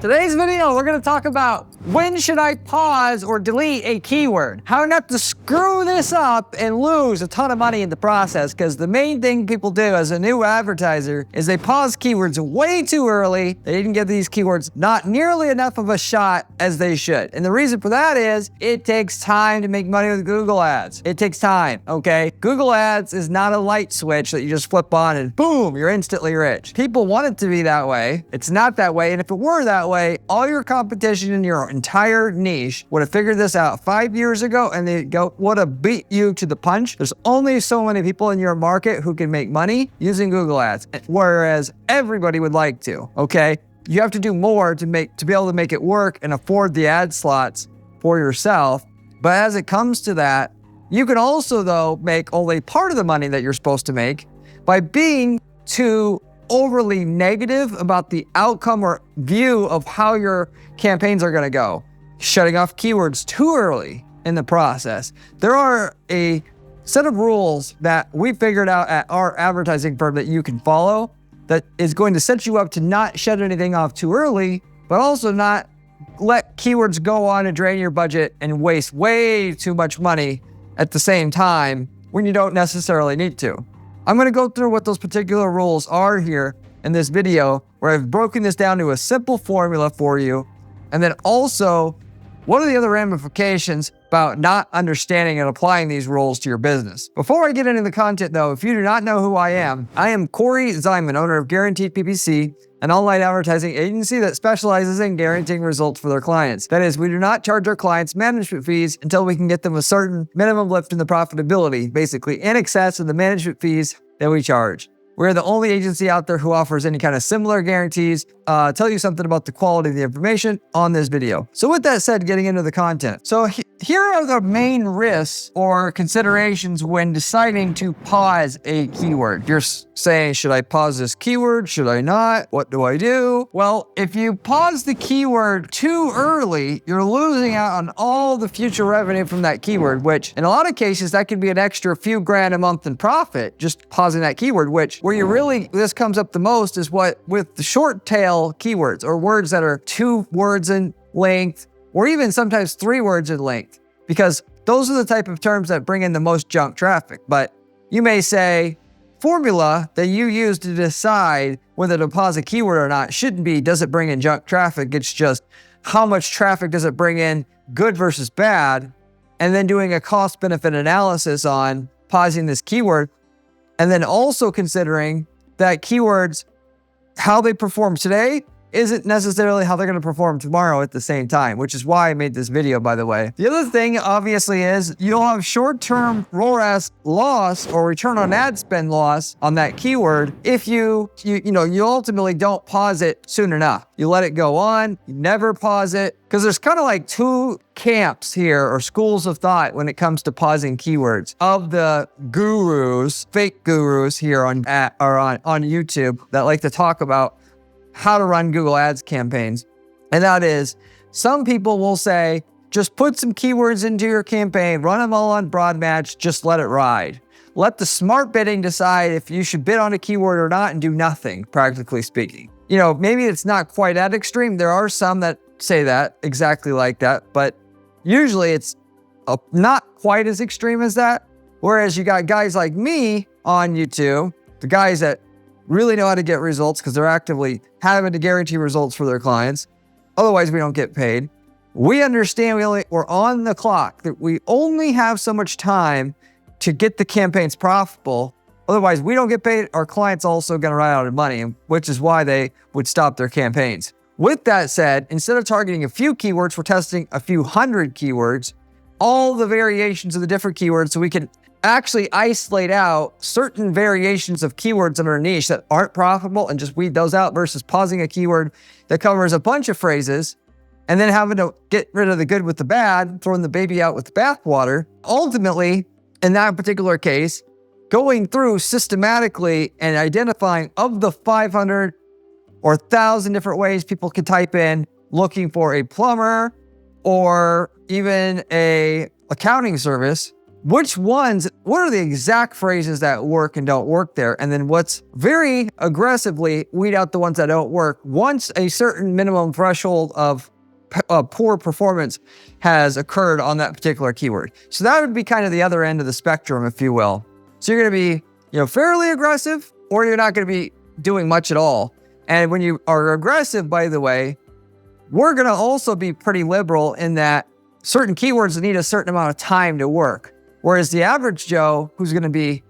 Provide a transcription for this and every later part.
Today's video, we're gonna talk about when should I pause or delete a keyword? How not to screw this up and lose a ton of money in the process, because the main thing people do as a new advertiser is they pause keywords way too early. They didn't give these keywords not nearly enough of a shot as they should. And the reason for that is it takes time to make money with Google Ads. It takes time, okay? Google Ads is not a light switch that you just flip on and boom, you're instantly rich. People want it to be that way. It's not that way. And if it were that way, all your competition in your entire niche would have figured this out 5 years ago, and they would have beat you to the punch. There's only so many people in your market who can make money using Google Ads, whereas everybody would like to, okay? You have to do more to be able to make it work and afford the ad slots for yourself. But as it comes to that, you can also, though, make only part of the money that you're supposed to make by being too overly negative about the outcome or view of how your campaigns are going to go. Shutting off keywords too early in the process. There are a set of rules that we figured out at our advertising firm that you can follow that is going to set you up to not shut anything off too early, but also not let keywords go on and drain your budget and waste way too much money at the same time when you don't necessarily need to. I'm going to go through what those particular rules are here in this video, where I've broken this down to a simple formula for you. And then also, what are the other ramifications about not understanding and applying these rules to your business? Before I get into the content though, if you do not know who I am Corey Zyman, owner of Guaranteed PPC, an online advertising agency that specializes in guaranteeing results for their clients. That is, we do not charge our clients management fees until we can get them a certain minimum lift in the profitability, basically in excess of the management fees that we charge. We're the only agency out there who offers any kind of similar guarantees. Tell you something about the quality of the information on this video. So with that said, getting into the content. So here are the main risks or considerations when deciding to pause a keyword. You're saying, should I pause this keyword? Should I not? What do I do? Well, if you pause the keyword too early, you're losing out on all the future revenue from that keyword, which in a lot of cases, that could be an extra few grand a month in profit, just pausing that keyword, which this comes up the most is with the short tail keywords or words that are 2 words in length, or even sometimes 3 words in length, because those are the type of terms that bring in the most junk traffic. But you may say, formula that you use to decide whether to pause a keyword or not shouldn't be, does it bring in junk traffic? It's just, how much traffic does it bring in, good versus bad? And then doing a cost benefit analysis on pausing this keyword. And then also considering that keywords, how they perform today isn't necessarily how they're going to perform tomorrow at the same time, which is why I made this video, by the way. The other thing, obviously, is you'll have short-term ROAS loss or return on ad spend loss on that keyword if you ultimately don't pause it soon enough. You let it go on, you never pause it, because there's kind of like 2 camps here or schools of thought when it comes to pausing keywords. Of the gurus, fake gurus here on YouTube that like to talk about how to run Google Ads campaigns. And that is, some people will say, just put some keywords into your campaign, run them all on broad match, just let it ride. Let the smart bidding decide if you should bid on a keyword or not and do nothing, practically speaking. Maybe it's not quite that extreme. There are some that say that, exactly like that, but usually it's not quite as extreme as that. Whereas you got guys like me on YouTube, the guys that really know how to get results because they're actively having to guarantee results for their clients. Otherwise, we don't get paid. We understand we're on the clock, that we only have so much time to get the campaigns profitable. Otherwise, we don't get paid. Our clients also going to run out of money, which is why they would stop their campaigns. With that said, instead of targeting a few keywords, we're testing a few hundred keywords, all the variations of the different keywords, so we can actually isolate out certain variations of keywords in our niche that aren't profitable and just weed those out, versus pausing a keyword that covers a bunch of phrases and then having to get rid of the good with the bad, throwing the baby out with the bathwater. Ultimately, in that particular case, going through systematically and identifying of the 500 or 1,000 different ways people can type in looking for a plumber or even a accounting service, what are the exact phrases that work and don't work there? And then what's very aggressively weed out the ones that don't work once a certain minimum threshold of poor performance has occurred on that particular keyword. So that would be kind of the other end of the spectrum, if you will. So you're going to be, fairly aggressive, or you're not going to be doing much at all. And when you are aggressive, by the way, we're going to also be pretty liberal in that certain keywords need a certain amount of time to work. Whereas the average Joe, who's going to be,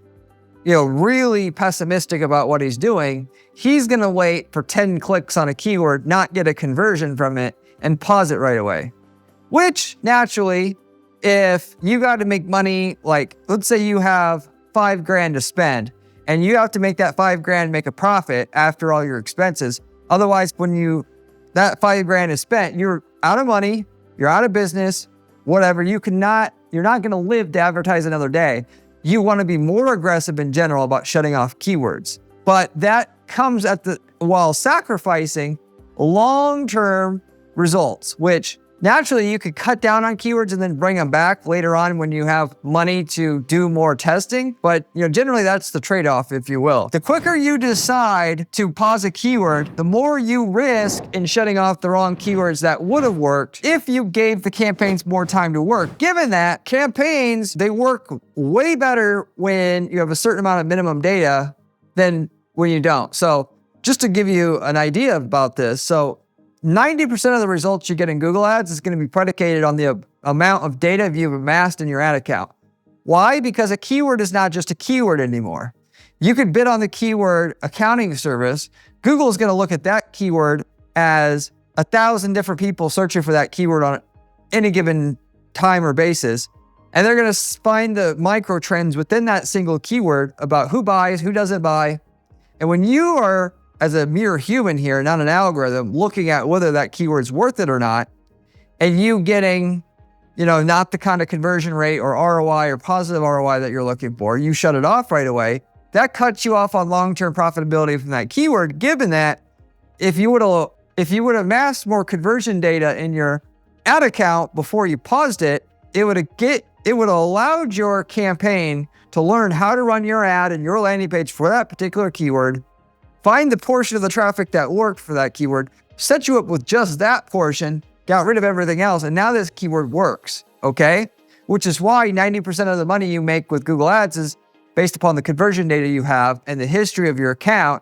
really pessimistic about what he's doing, he's going to wait for 10 clicks on a keyword, not get a conversion from it, and pause it right away. Which, naturally, if you got to make money, like, let's say you have $5,000 to spend, and you have to make that $5,000 make a profit after all your expenses. Otherwise, when that $5,000 is spent, you're out of money, you're out of business, whatever. You're not going to live to advertise another day. You want to be more aggressive in general about shutting off keywords. But that comes while sacrificing long-term results, which naturally you could cut down on keywords and then bring them back later on when you have money to do more testing. But generally that's the trade-off, if you will. The quicker you decide to pause a keyword, the more you risk in shutting off the wrong keywords that would have worked if you gave the campaigns more time to work. Given that campaigns, they work way better when you have a certain amount of minimum data than when you don't. So just to give you an idea about this, so 90% of the results you get in Google Ads is going to be predicated on the amount of data you've amassed in your ad account. Why? Because a keyword is not just a keyword anymore. You could bid on the keyword accounting service. Google is going to look at that keyword as 1,000 different people searching for that keyword on any given time or basis. And they're going to find the micro trends within that single keyword about who buys, who doesn't buy. And when you are, as a mere human here, not an algorithm, looking at whether that keyword's worth it or not, and you getting, not the kind of conversion rate or ROI or positive ROI that you're looking for, you shut it off right away. That cuts you off on long-term profitability from that keyword, given that if you would have amassed more conversion data in your ad account before you paused it, it would have allowed your campaign to learn how to run your ad and your landing page for that particular keyword, find the portion of the traffic that worked for that keyword, set you up with just that portion, got rid of everything else, and now this keyword works, okay? Which is why 90% of the money you make with Google Ads is based upon the conversion data you have and the history of your account,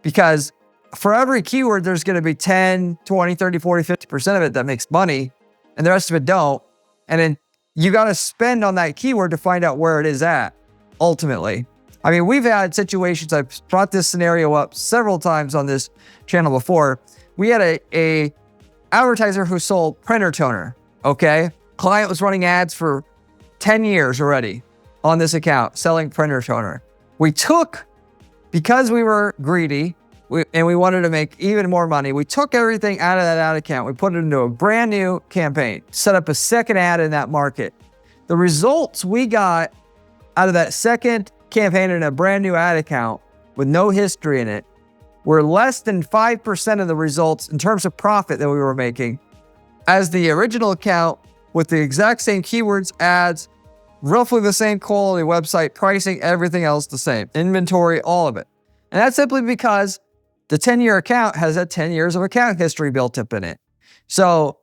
because for every keyword, there's going to be 10, 20, 30, 40, 50% of it that makes money, and the rest of it don't. And then you got to spend on that keyword to find out where it is at, ultimately. I mean, we've had situations, I've brought this scenario up several times on this channel before. We had a advertiser who sold printer toner, okay? Client was running ads for 10 years already on this account, selling printer toner. Because we were greedy and we wanted to make even more money, we took everything out of that ad account. We put it into a brand new campaign, set up a second ad in that market. The results we got out of that second campaign in a brand new ad account with no history in it were less than 5% of the results in terms of profit that we were making as the original account with the exact same keywords, ads, roughly the same quality website, pricing, everything else the same, inventory, all of it. And that's simply because the 10-year account has had 10 years of account history built up in it. So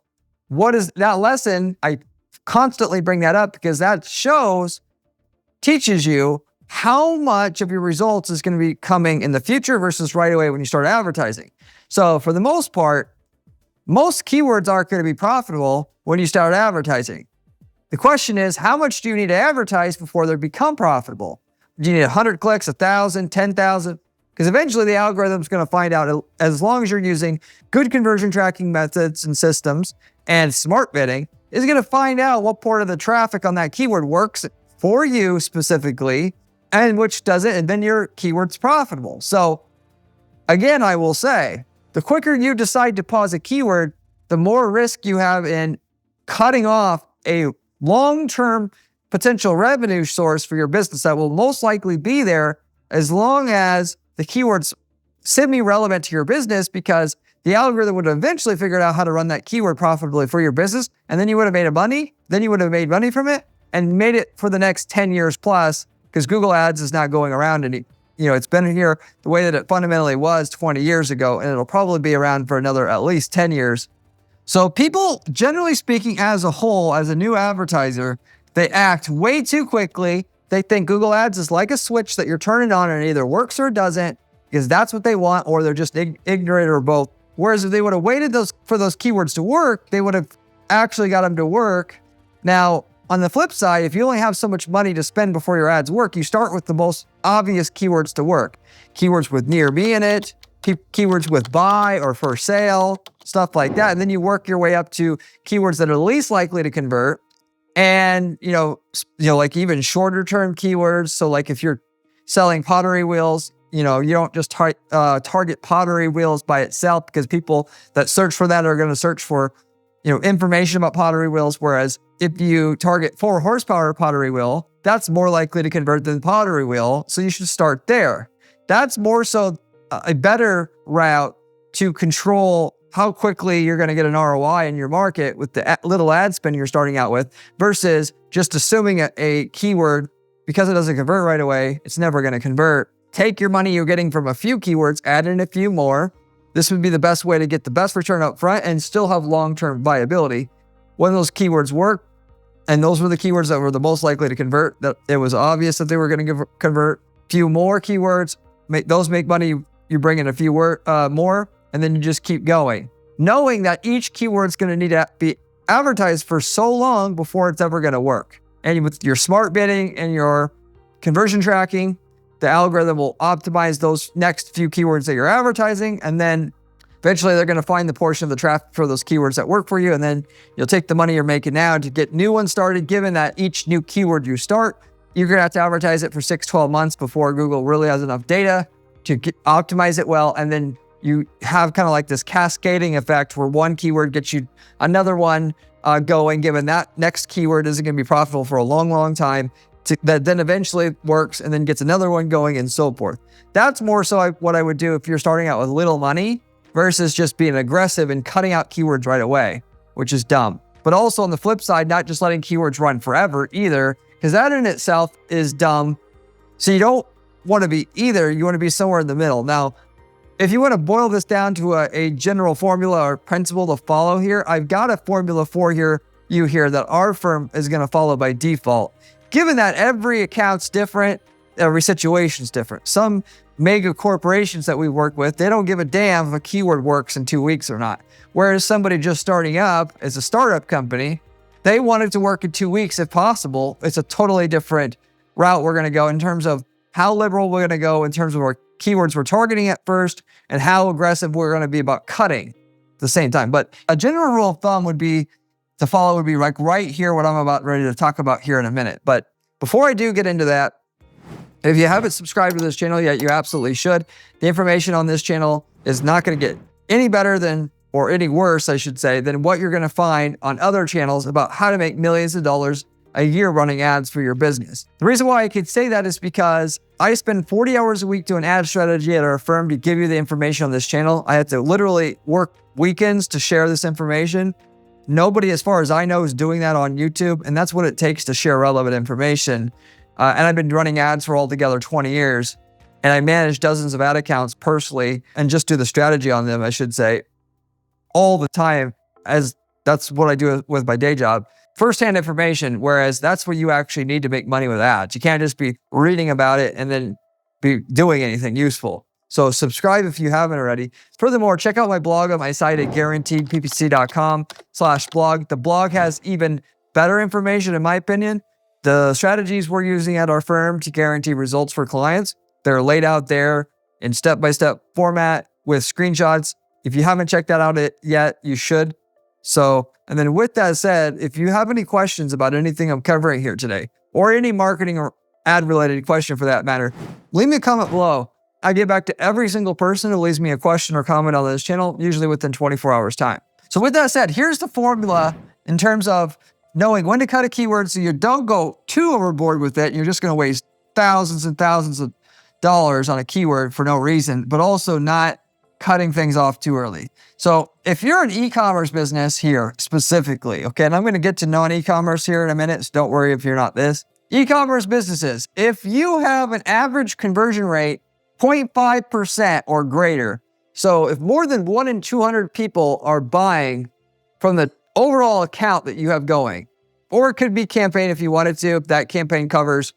what is that lesson? I constantly bring that up because that teaches you how much of your results is going to be coming in the future versus right away when you start advertising. So for the most part, most keywords aren't going to be profitable when you start advertising. The question is, how much do you need to advertise before they become profitable? Do you need 100 clicks, 1,000, 10,000? Because eventually the algorithm is going to find out, as long as you're using good conversion tracking methods and systems and smart bidding, is going to find out what part of the traffic on that keyword works for you specifically and which doesn't, and then your keyword's profitable. So again, I will say, the quicker you decide to pause a keyword, the more risk you have in cutting off a long-term potential revenue source for your business that will most likely be there as long as the keyword's semi-relevant to your business, because the algorithm would have eventually figured out how to run that keyword profitably for your business, and then you would have made money. Then you would have made money from it. and made it for the next 10 years plus, because Google Ads is not going around any, it's been here the way that it fundamentally was 20 years ago, and it'll probably be around for another at least 10 years. So people, generally speaking, as a whole, as a new advertiser, they act way too quickly. They think Google Ads is like a switch that you're turning on and it either works or it doesn't, because that's what they want, or they're just ignorant, or both. Whereas if they would have waited for those keywords to work, they would have actually got them to work. Now, on the flip side, if you only have so much money to spend before your ads work, you start with the most obvious keywords to work. Keywords with near me in it, keywords with buy or for sale, stuff like that. And then you work your way up to keywords that are least likely to convert. And, like even shorter term keywords. So like if you're selling pottery wheels, you don't just target pottery wheels by itself, because people that search for that are going to search for, information about pottery wheels. Whereas if you target 4 horsepower pottery wheel, that's more likely to convert than pottery wheel. So you should start there. That's more so a better route to control how quickly you're going to get an ROI in your market with the little ad spend you're starting out with, versus just assuming a keyword, because it doesn't convert right away, it's never going to convert. Take your money you're getting from a few keywords, add in a few more. This would be the best way to get the best return up front and still have long-term viability. When those keywords work, and those were the keywords that were the most likely to convert, that it was obvious that they were going to convert. Few more keywords, make money, you bring in a few more, and then you just keep going, knowing that each keyword is going to need to be advertised for so long before it's ever going to work. And with your smart bidding and your conversion tracking, the algorithm will optimize those next few keywords that you're advertising, and then eventually they're going to find the portion of the traffic for those keywords that work for you, and then you'll take the money you're making now to get new ones started. Given that each new keyword you start, you're going to have to advertise it for 6-12 months before Google really has enough data to optimize it well. And then you have kind of like this cascading effect where one keyword gets you another one going, given that next keyword isn't going to be profitable for a long, long time, that then eventually works and then gets another one going, and so forth. That's more so what I would do if you're starting out with little money, versus just being aggressive and cutting out keywords right away, which is dumb. But also on the flip side, not just letting keywords run forever either, because that in itself is dumb. So you don't want to be either. You want to be somewhere in the middle. Now, if you want to boil this down to a general formula or principle to follow here, I've got a formula for you here that our firm is going to follow by default. Given that every account's different, every situation's different. Some mega corporations that we work with, they don't give a damn if a keyword works in 2 weeks or not. Whereas somebody just starting up as a startup company, they want it to work in 2 weeks if possible. It's a totally different route we're going to go in terms of how liberal we're going to go in terms of our keywords we're targeting at first, and how aggressive we're going to be about cutting at the same time. But a general rule of thumb to follow would be like right here, what I'm about ready to talk about here in a minute. But before I do get into that, if you haven't subscribed to this channel yet, you absolutely should. The information on this channel is not going to get any better than, or any worse, I should say, than what you're going to find on other channels about how to make millions of dollars a year running ads for your business. The reason why I could say that is because I spend 40 hours a week doing ad strategy at our firm to give you the information on this channel. I have to literally work weekends to share this information. Nobody, as far as I know, is doing that on YouTube, and that's what it takes to share relevant information. And I've been running ads for altogether 20 years, and I manage dozens of ad accounts personally and just do the strategy on them, I should say, all the time, as that's what I do with my day job. Firsthand information, whereas that's what you actually need to make money with ads. You can't just be reading about it and then be doing anything useful. So subscribe if you haven't already. Furthermore, check out my blog on my site at guaranteedppc.com/blog. The blog has even better information, in my opinion. The strategies we're using at our firm to guarantee results for clients, they're laid out there in step-by-step format with screenshots. If you haven't checked that out yet, you should. So, and then with that said, if you have any questions about anything I'm covering here today, or any marketing or ad-related question for that matter, leave me a comment below. I get back to every single person who leaves me a question or comment on this channel, usually within 24 hours time. So with that said, here's the formula in terms of knowing when to cut a keyword so you don't go too overboard with it. You're just going to waste thousands and thousands of dollars on a keyword for no reason, but also not cutting things off too early. So if you're an e-commerce business here specifically, okay, and I'm going to get to non-e-commerce here in a minute, so don't worry if you're not this. E-commerce businesses, if you have an average conversion rate 0.5% or greater, so if more than 1 in 200 people are buying from the overall account that you have going, or it could be campaign if you wanted to, if that campaign covers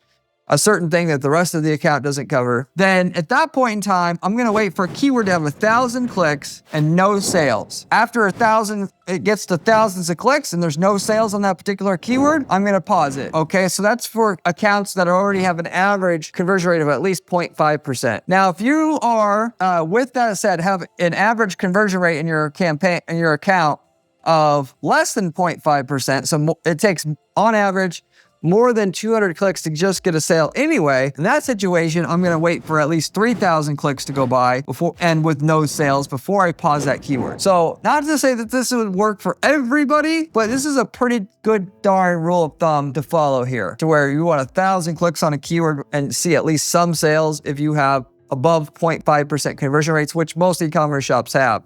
a certain thing that the rest of the account doesn't cover, then at that point in time, I'm gonna wait for a keyword to have 1,000 clicks and no sales. After 1,000, it gets to thousands of clicks and there's no sales on that particular keyword, I'm gonna pause it. Okay, so that's for accounts that already have an average conversion rate of at least 0.5%. Now, if you are, with that said, have an average conversion rate in your campaign, in your account of less than 0.5%, so it takes, on average, more than 200 clicks to just get a sale anyway. In that situation, I'm gonna wait for at least 3,000 clicks to go by before, and with no sales, before I pause that keyword. So not to say that this would work for everybody, but this is a pretty good darn rule of thumb to follow here, to where you want 1,000 clicks on a keyword and see at least some sales if you have above 0.5% conversion rates, which most e-commerce shops have.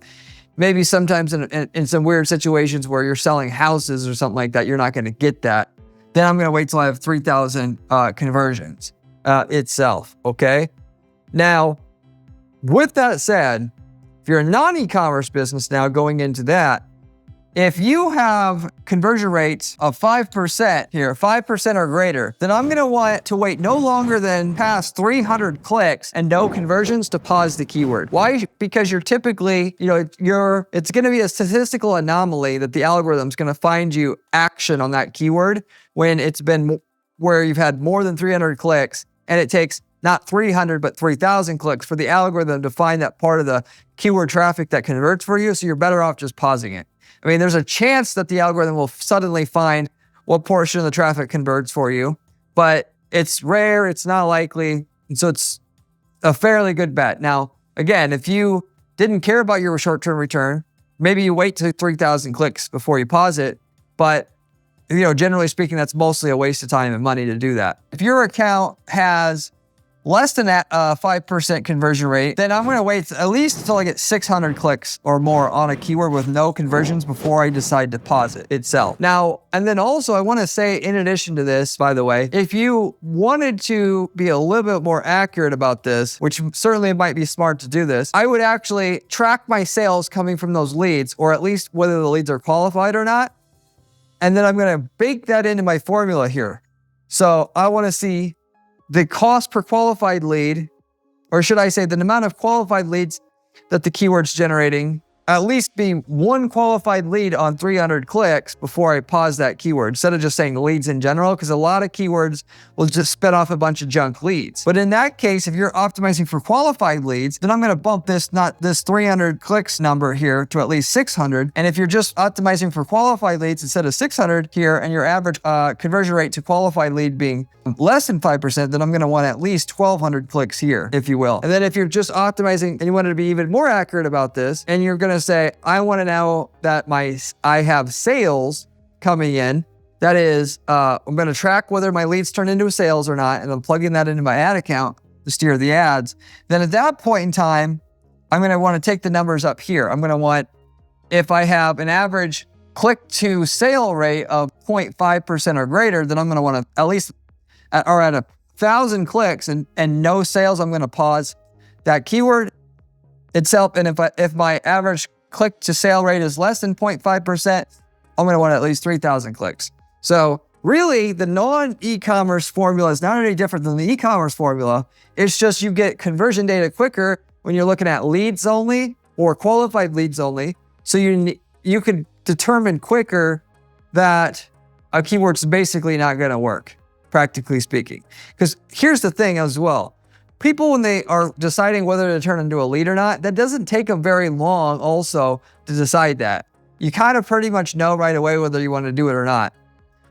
Maybe sometimes in some weird situations where you're selling houses or something like that, you're not gonna get that. Then I'm gonna wait till I have 3,000 conversions itself, okay? Now, with that said, if you're a non-e-commerce business now going into that, if you have conversion rates of 5% here, 5% or greater, then I'm gonna want to wait no longer than past 300 clicks and no conversions to pause the keyword. Why? Because you're typically, it's gonna be a statistical anomaly that the algorithm's gonna find you action on that keyword when it's been where you've had more than 300 clicks and it takes not 300, but 3,000 clicks for the algorithm to find that part of the keyword traffic that converts for you, so you're better off just pausing it. I mean, there's a chance that the algorithm will suddenly find what portion of the traffic converts for you, but it's rare, it's not likely, and so it's a fairly good bet. Now, again, if you didn't care about your short-term return, maybe you wait to 3,000 clicks before you pause it, but generally speaking, that's mostly a waste of time and money to do that. If your account has less than that 5% conversion rate, then I'm gonna wait at least until I get 600 clicks or more on a keyword with no conversions before I decide to pause it itself. Now, and then also I wanna say, in addition to this, by the way, if you wanted to be a little bit more accurate about this, which certainly might be smart to do this, I would actually track my sales coming from those leads, or at least whether the leads are qualified or not. And then I'm gonna bake that into my formula here. So I wanna see the cost per qualified lead, or should I say the amount of qualified leads that the keyword's generating, at least be one qualified lead on 300 clicks before I pause that keyword, instead of just saying leads in general, because a lot of keywords will just spit off a bunch of junk leads. But in that case, if you're optimizing for qualified leads, then I'm gonna bump this 300 clicks number here to at least 600. And if you're just optimizing for qualified leads instead of 600 here, and your average conversion rate to qualified lead being less than 5%, then I'm gonna want at least 1,200 clicks here, if you will. And then if you're just optimizing and you want to be even more accurate about this, and you're gonna say, I wanna know that I have sales coming in, that is, I'm gonna track whether my leads turn into sales or not, and I'm plugging that into my ad account to steer the ads. Then at that point in time, I'm gonna wanna take the numbers up here. I'm gonna want, if I have an average click to sale rate of 0.5% or greater, then I'm gonna wanna at least, or at 1,000 clicks and no sales, I'm gonna pause that keyword itself. And if my average click to sale rate is less than 0.5%, I'm gonna want at least 3,000 clicks. So really, the non-e-commerce formula is not any different than the e-commerce formula. It's just you get conversion data quicker when you're looking at leads only or qualified leads only. So you can determine quicker that a keyword's basically not gonna work, practically speaking. Because here's the thing as well. People, when they are deciding whether to turn into a lead or not, that doesn't take them very long also to decide that. You kind of pretty much know right away whether you want to do it or not.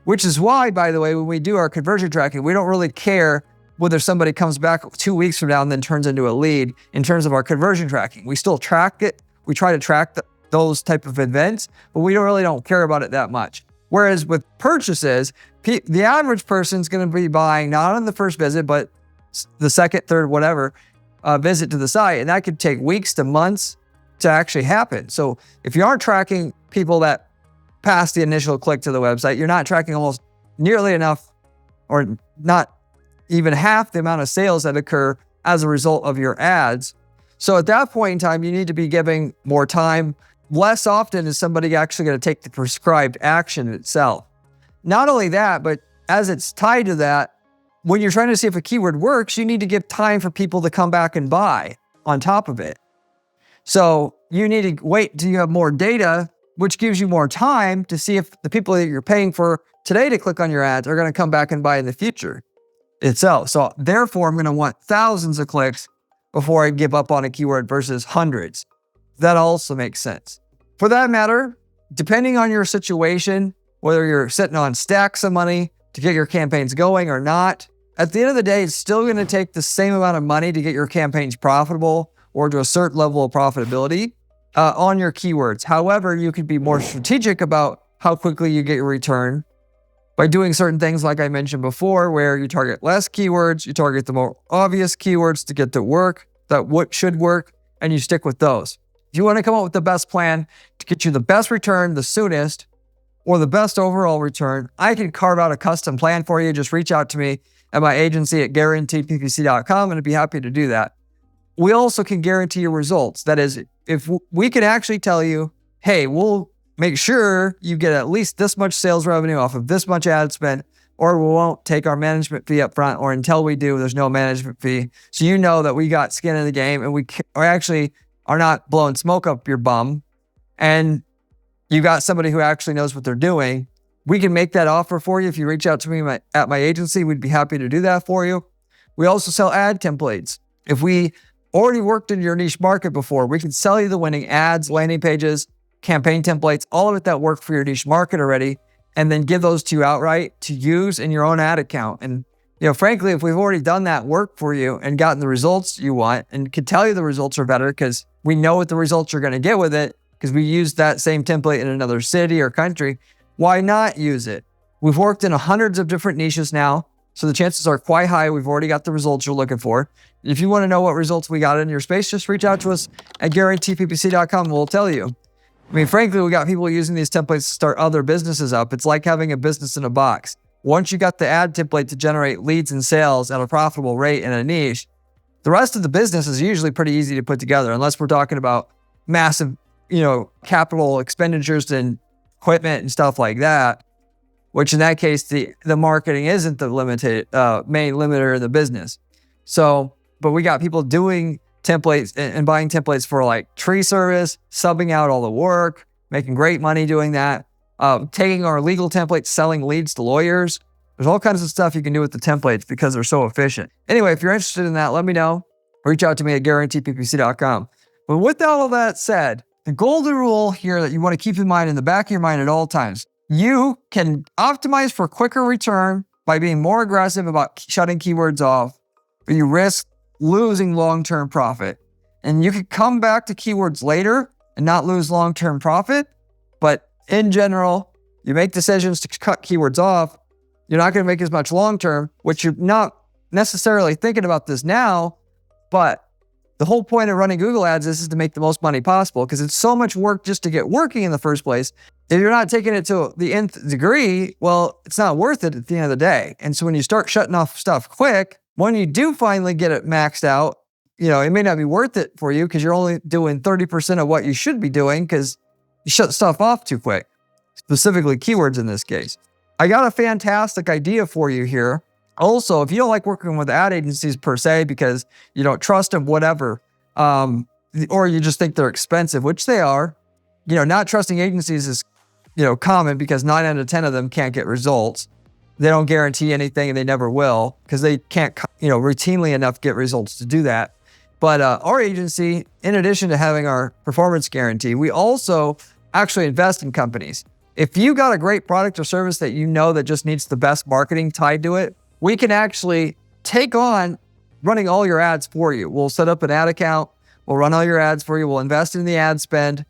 Which is why, by the way, when we do our conversion tracking, we don't really care whether somebody comes back 2 weeks from now and then turns into a lead in terms of our conversion tracking. We still track it. We try to track those type of events, but we really don't care about it that much. Whereas with purchases, the average person's going to be buying not on the first visit, but the second, third, whatever visit to the site. And that could take weeks to months to actually happen. So if you aren't tracking people that pass the initial click to the website, you're not tracking almost nearly enough, or not even half the amount of sales that occur as a result of your ads. So at that point in time, you need to be giving more time. Less often is somebody actually going to take the prescribed action itself. Not only that, but as it's tied to that, when you're trying to see if a keyword works, you need to give time for people to come back and buy on top of it. So you need to wait till you have more data, which gives you more time to see if the people that you're paying for today to click on your ads are going to come back and buy in the future itself. So therefore, I'm going to want thousands of clicks before I give up on a keyword versus hundreds. That also makes sense. For that matter, depending on your situation, whether you're sitting on stacks of money to get your campaigns going or not, at the end of the day, it's still going to take the same amount of money to get your campaigns profitable or to a certain level of profitability on your keywords. However, you can be more strategic about how quickly you get your return by doing certain things like I mentioned before, where you target less keywords, you target the more obvious keywords to get to work, that what should work, and you stick with those. If you want to come up with the best plan to get you the best return the soonest, or the best overall return, I can carve out a custom plan for you. Just reach out to me at my agency at guaranteedppc.com, and I'd be happy to do that. We also can guarantee your results. That is, if we can actually tell you, hey, we'll make sure you get at least this much sales revenue off of this much ad spend, or we won't take our management fee up front, or until we do, there's no management fee. So you know that we got skin in the game, and we actually are not blowing smoke up your bum, and you got somebody who actually knows what they're doing. We can make that offer for you. If you reach out to me at my agency, we'd be happy to do that for you. We also sell ad templates. If we already worked in your niche market before, we can sell you the winning ads, landing pages, campaign templates, all of it that work for your niche market already, and then give those to you outright to use in your own ad account. And frankly, if we've already done that work for you and gotten the results you want, and can tell you the results are better because we know what the results you're going to get with it, because we used that same template in another city or country, why not use it? We've worked in hundreds of different niches now, so the chances are quite high we've already got the results you're looking for. If you want to know what results we got in your space, just reach out to us at guaranteedppc.com and we'll tell you. I mean, frankly, we got people using these templates to start other businesses up. It's like having a business in a box. Once you got the ad template to generate leads and sales at a profitable rate in a niche, the rest of the business is usually pretty easy to put together, unless we're talking about massive, capital expenditures and equipment and stuff like that, which in that case, the marketing isn't the main limiter in the business. So, but we got people doing templates and buying templates for like tree service, subbing out all the work, making great money doing that, taking our legal templates, selling leads to lawyers. There's all kinds of stuff you can do with the templates because they're so efficient. Anyway, if you're interested in that, let me know. Reach out to me at guaranteedppc.com. But with all of that said, the golden rule here that you want to keep in mind in the back of your mind at all times, you can optimize for quicker return by being more aggressive about shutting keywords off, but you risk losing long-term profit. And you can come back to keywords later and not lose long-term profit. But in general, you make decisions to cut keywords off, you're not going to make as much long-term, which you're not necessarily thinking about this now, but the whole point of running Google ads is to make the most money possible, because it's so much work just to get working in the first place. If you're not taking it to the nth degree, well, it's not worth it at the end of the day. And so when you start shutting off stuff quick, when you do finally get it maxed out, it may not be worth it for you because you're only doing 30% of what you should be doing because you shut stuff off too quick, specifically keywords in this case. I got a fantastic idea for you here. Also, if you don't like working with ad agencies per se because you don't trust them, whatever, or you just think they're expensive, which they are, not trusting agencies is, common because 9 out of 10 of them can't get results. They don't guarantee anything and they never will because they can't, routinely enough get results to do that. But our agency, in addition to having our performance guarantee, we also actually invest in companies. If you got a great product or service that that just needs the best marketing tied to it, we can actually take on running all your ads for you. We'll set up an ad account. We'll run all your ads for you. We'll invest in the ad spend.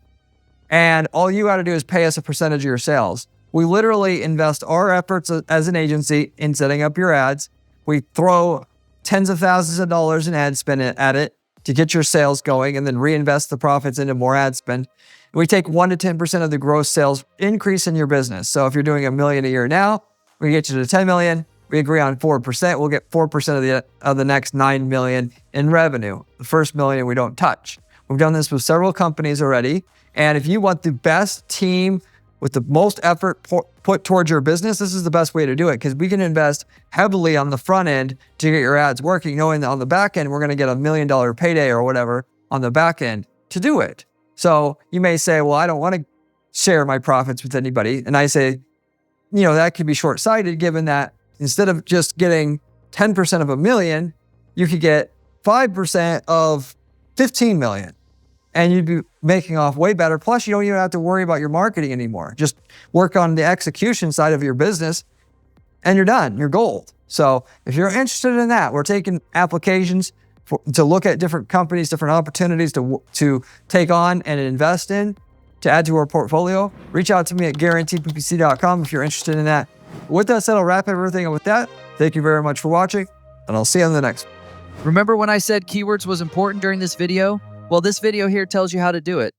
And all you got to do is pay us a percentage of your sales. We literally invest our efforts as an agency in setting up your ads. We throw tens of thousands of dollars in ad spend at it. to get your sales going and then reinvest the profits into more ad spend. We take 1 to 10% of the gross sales increase in your business. So if you're doing $1 million a year now, we get you to 10 million. We agree on 4%. We'll get 4% of the next 9 million in revenue. The first million we don't touch. We've done this with several companies already. And if you want the best team with the most effort put towards your business, this is the best way to do it, because we can invest heavily on the front end to get your ads working, knowing that on the back end, we're going to get $1 million payday or whatever on the back end to do it. So you may say, well, I don't want to share my profits with anybody. And I say, that could be short-sighted, given that instead of just getting 10% of $1 million, you could get 5% of 15 million. And you'd be making off way better. Plus, you don't even have to worry about your marketing anymore. Just work on the execution side of your business and you're done. You're gold. So if you're interested in that, we're taking applications to look at different companies, different opportunities to take on and invest in, to add to our portfolio. Reach out to me at guaranteedppc.com if you're interested in that. With that said, I'll wrap everything up with that. Thank you very much for watching, and I'll see you on the next one. Remember when I said keywords was important during this video? Well, this video here tells you how to do it.